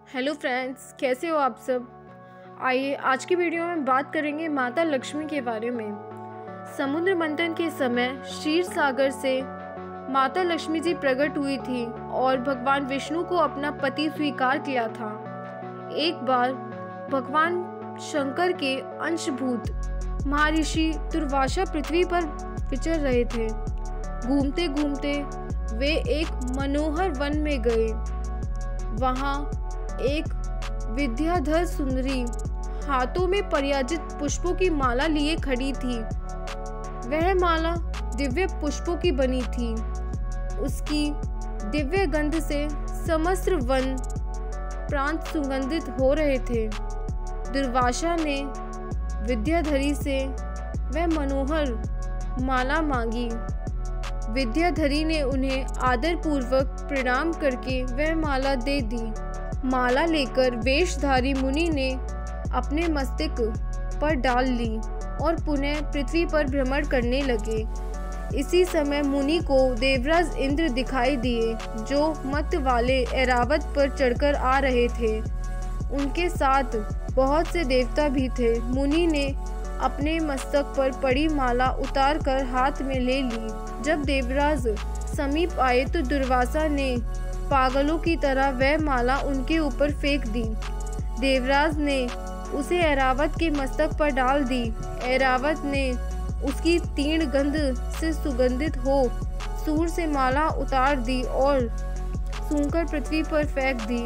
Hello friends, कैसे हो आप सब। आइए आज की वीडियो में बात करेंगे माता लक्ष्मी के बारे में। समुद्र मंथन के समय क्षीर सागर से माता लक्ष्मी जी प्रकट हुई थी और भगवान विष्णु को अपना पति स्वीकार किया था। एक बार भगवान शंकर के अंशभूत महर्षि दुर्वासा पृथ्वी पर विचर रहे थे। घूमते घूमते वे एक मनोहर वन में गए। वहाँ एक विद्याधर सुंदरी हाथों में परियाजित पुष्पों की माला लिए खड़ी थी। वह माला दिव्य पुष्पों की बनी थी। उसकी दिव्य गंध से समस्त वन प्रांत सुगंधित हो रहे थे। दुर्वासा ने विद्याधरी से वह मनोहर माला मांगी। विद्याधरी ने उन्हें आदर पूर्वक प्रणाम करके वह माला दे दी। माला लेकर वेशधारी मुनि ने अपने मस्तक पर डाल ली और पुनः पृथ्वी पर भ्रमण करने लगे। इसी समय मुनि को देवराज इंद्र दिखाई दिए, जो मत वाले ऐरावत पर चढ़कर आ रहे थे। उनके साथ बहुत से देवता भी थे। मुनि ने अपने मस्तक पर पड़ी माला उतार कर हाथ में ले ली। जब देवराज समीप आए तो दुर्वासा ने पागलों की तरह वह माला उनके ऊपर फेंक दी। देवराज ने उसे ऐरावत के मस्तक पर डाल दी। ऐरावत ने उसकी तीर्ण गंध से सुगंधित हो सूर से माला उतार दी और सूंघकर पृथ्वी पर फेंक दी।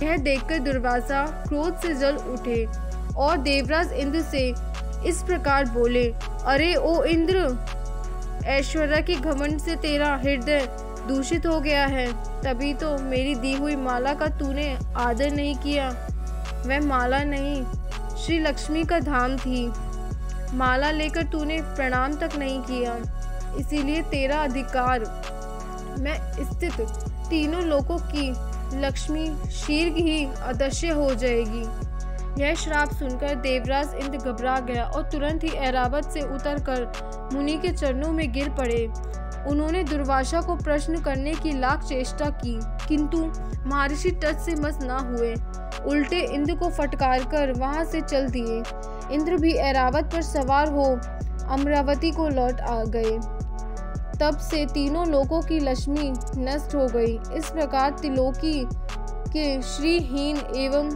यह देखकर दुर्वासा क्रोध से जल उठे और देवराज इंद्र से इस प्रकार बोले, अरे ओ इंद्र, ऐश्वर्य के घमंड से तेरा हृदय दूषित हो गया है। तभी तो मेरी दी हुई माला का तूने आदर नहीं किया। वह माला नहीं, श्री लक्ष्मी का धाम थी। माला लेकर तूने प्रणाम तक नहीं किया, इसीलिए तेरा अधिकार में स्थित तीनों लोकों की लक्ष्मी शीघ्र ही अदृश्य हो जाएगी। यह श्राप सुनकर देवराज इंद्र घबरा गया और तुरंत ही ऐरावत से उतरकर मुनि के चरणों में गिर पड़े। उन्होंने दुर्वासा को प्रश्न करने की लाख चेष्टा की, किंतु महर्षि टच से मस न हुए। उल्टे इंद्र को फटकार कर वहां से चल दिए। इंद्र भी ऐरावत पर सवार हो अमरावती को लौट आ गए। तब से तीनों लोकों की लक्ष्मी नष्ट हो गई। इस प्रकार त्रिलोकी के श्रीहीन एवं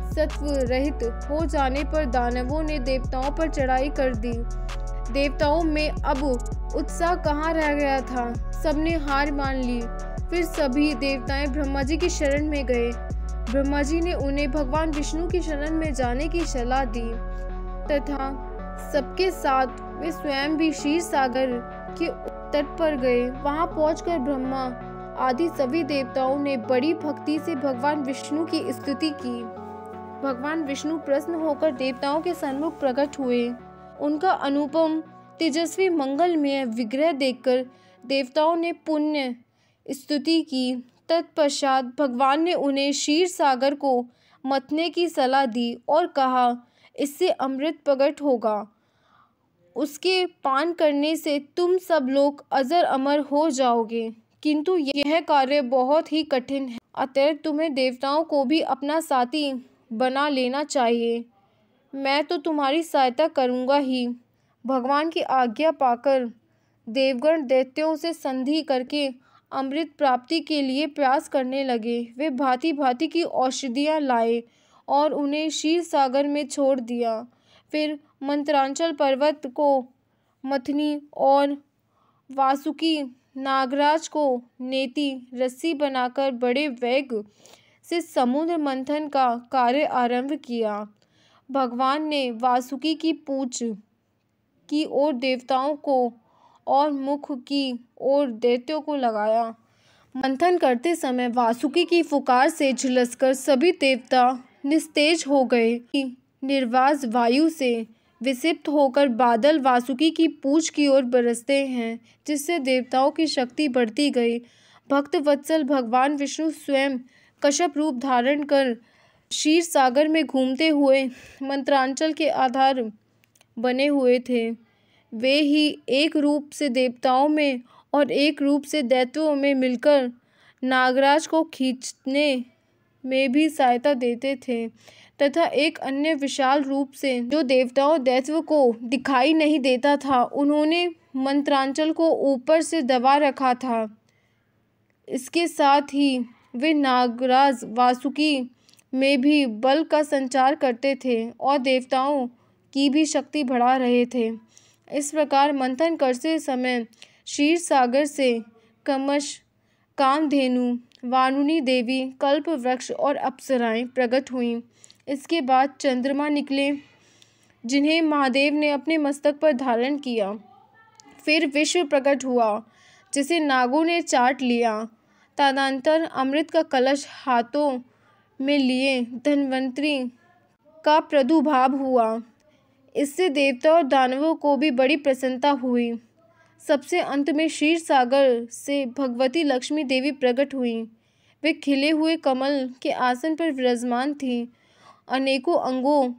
सत्व रहित हो जाने पर दानवों ने देवताओं पर चढ़ाई कर दी। देवताओं में अब उत्साह कहाँ रह गया था। सबने हार मान ली। फिर सभी देवताएं ब्रह्मा जी की शरण में गए। ब्रह्मा जी ने उन्हें भगवान विष्णु की शरण में जाने की सलाह दी तथा सबके साथ वे स्वयं भी क्षीर सागर के तट पर गए। वहां पहुंचकर ब्रह्मा आदि सभी देवताओं ने बड़ी भक्ति से भगवान विष्णु की स्तुति की। भगवान विष्णु प्रसन्न होकर देवताओं के सन्मुख प्रकट हुए। उनका अनुपम तेजस्वी मंगलमय विग्रह देखकर देवताओं ने पुण्य स्तुति की। तत्पश्चात भगवान ने उन्हें क्षीर सागर को मथने की सलाह दी और कहा, इससे अमृत प्रकट होगा। उसके पान करने से तुम सब लोग अजर अमर हो जाओगे, किंतु यह कार्य बहुत ही कठिन है। अतः तुम्हें देवताओं को भी अपना साथी बना लेना चाहिए। मैं तो तुम्हारी सहायता करूँगा ही। भगवान की आज्ञा पाकर देवगण दैत्यों से संधि करके अमृत प्राप्ति के लिए प्रयास करने लगे। वे भांति भांति की औषधियाँ लाए और उन्हें क्षीर सागर में छोड़ दिया। फिर मंत्रांचल पर्वत को मथनी और वासुकी नागराज को नेति रस्सी बनाकर बड़े वेग से समुद्र मंथन का कार्य आरंभ किया। भगवान ने वासुकी की पूंछ की ओर देवताओं को और मुख की ओर दैत्यों को लगाया। मंथन करते समय वासुकी की फुकार से झुलसकर सभी देवता निस्तेज हो गए। निर्वाज वायु से विक्षिप्त होकर बादल वासुकी की पूंछ की ओर बरसते हैं, जिससे देवताओं की शक्ति बढ़ती गई। भक्त वत्सल भगवान विष्णु स्वयं कश्यप रूप धारण कर क्षीर सागर में घूमते हुए मंत्रांचल के आधार बने हुए थे। वे ही एक रूप से देवताओं में और एक रूप से दैत्यों में मिलकर नागराज को खींचने में भी सहायता देते थे तथा एक अन्य विशाल रूप से जो देवताओं दैत्य को दिखाई नहीं देता था, उन्होंने मंत्रांचल को ऊपर से दबा रखा था। इसके साथ ही वे नागराज वासुकी में भी बल का संचार करते थे और देवताओं की भी शक्ति बढ़ा रहे थे। इस प्रकार मंथन करते समय क्षीर सागर से कमश, कामधेनु, वारुणी देवी, कल्प वृक्ष और अप्सराएं प्रकट हुईं। इसके बाद चंद्रमा निकले जिन्हें महादेव ने अपने मस्तक पर धारण किया। फिर विश्व प्रकट हुआ जिसे नागों ने चाट लिया। तदनंतर अमृत का कलश हाथों में लिए धन्वंतरी का प्रादुर्भाव हुआ। इससे देवता और दानवों को भी बड़ी प्रसन्नता हुई। सबसे अंत में क्षीर सागर से भगवती लक्ष्मी देवी प्रकट हुईं। वे खिले हुए कमल के आसन पर विराजमान थीं। अनेकों अंगों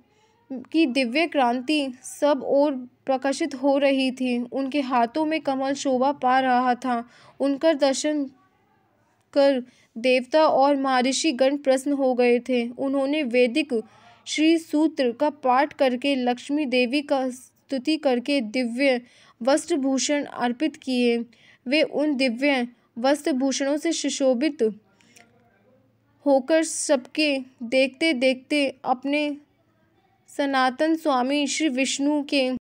की दिव्य क्रांति सब ओर प्रकाशित हो रही थी। उनके हाथों में कमल शोभा पा रहा था। उनका दर्शन कर देवता और महर्षि गण प्रसन्न हो गए थे। उन्होंने वैदिक श्री सूत्र का पाठ करके लक्ष्मी देवी का स्तुति करके दिव्य वस्त्रभूषण अर्पित किए। वे उन दिव्य वस्त्रभूषणों से सुशोभित होकर सबके देखते देखते अपने सनातन स्वामी श्री विष्णु के